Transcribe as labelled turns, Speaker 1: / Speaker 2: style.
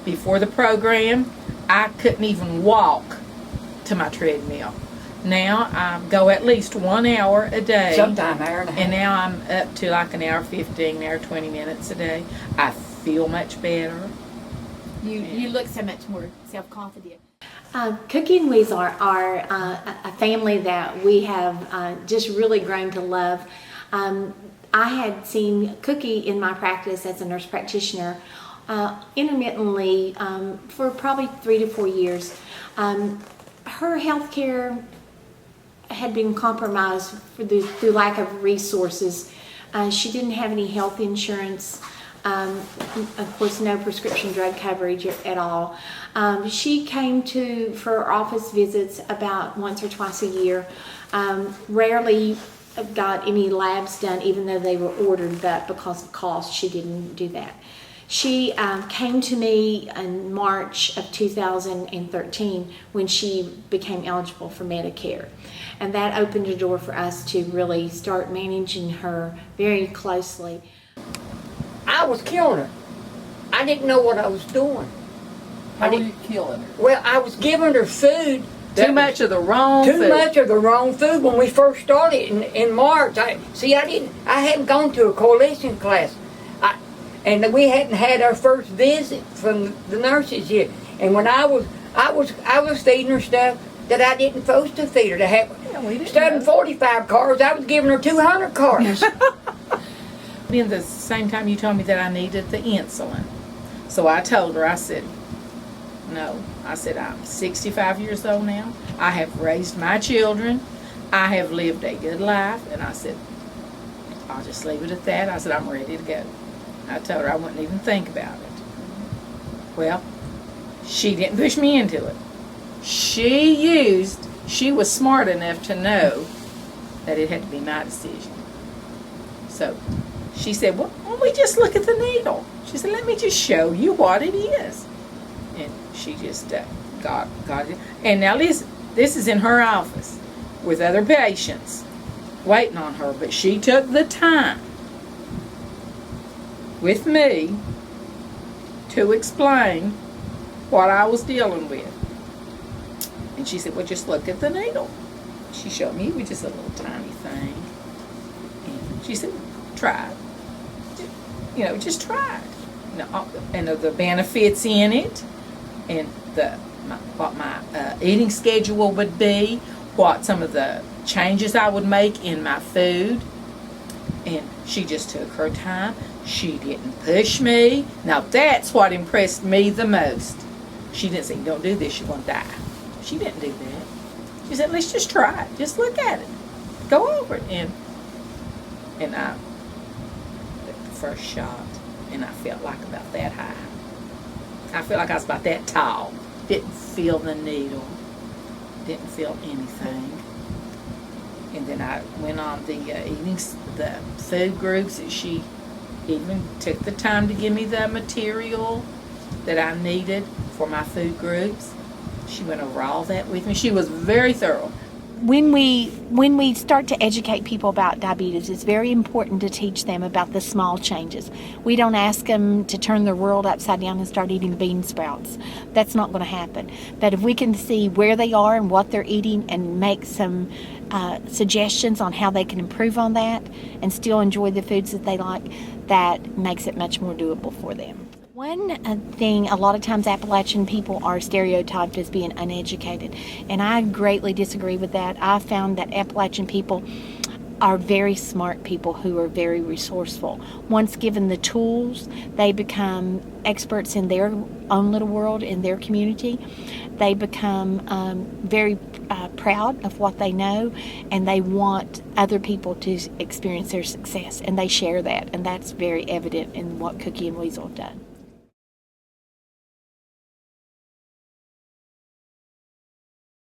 Speaker 1: Before the program, I couldn't even walk to my treadmill. Now I go at least 1 hour a day.
Speaker 2: Sometime hour and a half.
Speaker 1: And now I'm up to like an hour 15, an hour 20 minutes a day. I feel much better.
Speaker 3: You look so much more self-confident.
Speaker 4: Cookie and Weasel are a family that we have just really grown to love. I had seen Cookie in my practice as a nurse practitioner intermittently for probably 3 to 4 years. Her health care had been compromised through lack of resources. She didn't have any health insurance. Of course, no prescription drug coverage at all. She came for office visits about once or twice a year. Rarely got any labs done, even though they were ordered, but because of cost, she didn't do that. She came to me in March of 2013 when she became eligible for Medicare. And that opened a door for us to really start managing her very closely.
Speaker 2: I was killing her. I didn't know what I was doing.
Speaker 5: How were you killing her?
Speaker 2: Well, I was giving her food.
Speaker 1: Too much of the wrong food.
Speaker 2: Too much of the wrong food when we first started in March. I hadn't gone to a coalition class. And we hadn't had our first visit from the nurses yet. And when I was feeding her stuff that I didn't supposed to feed her. Instead of 45 carbs, I was giving her 200 carbs.
Speaker 1: In the same time you told me that I needed the insulin. So I told her, I said, no. I said, I'm 65 years old now. I have raised my children. I have lived a good life. And I said, I'll just leave it at that. I said, I'm ready to go. I told her I wouldn't even think about it. Well, she didn't push me into it. She was smart enough to know that it had to be my decision. So she said, well, why don't we just look at the needle? She said, let me just show you what it is. And she just got it. And now this is in her office with other patients waiting on her. But she took the time with me to explain what I was dealing with. And she said, well, just look at the needle. She showed me it was just a little tiny thing. And she said, try it. Just try it. And the benefits in it, and what my eating schedule would be, what some of the changes I would make in my food. And she just took her time. She didn't push me. Now that's what impressed me the most. She didn't say, don't do this, you're going to die. She didn't do that. She said, let's just try it. Just look at it. Go over it. And I took the first shot, and I felt like about that high. I felt like I was about that tall. Didn't feel the needle. Didn't feel anything. And then I went on the food groups. She even took the time to give me the material that I needed for my food groups. She went over all that with me. She was very thorough.
Speaker 3: When we start to educate people about diabetes, it's very important to teach them about the small changes. We don't ask them to turn their world upside down and start eating bean sprouts. That's not going to happen. But if we can see where they are and what they're eating and make some suggestions on how they can improve on that and still enjoy the foods that they like, that makes it much more doable for them. One thing, a lot of times Appalachian people are stereotyped as being uneducated, and I greatly disagree with that. I found that Appalachian people are very smart people who are very resourceful. Once given the tools, they become experts in their own little world, in their community. They become very proud of what they know, and they want other people to experience their success, and they share that, and that's very evident in what Cookie and Weasel have done.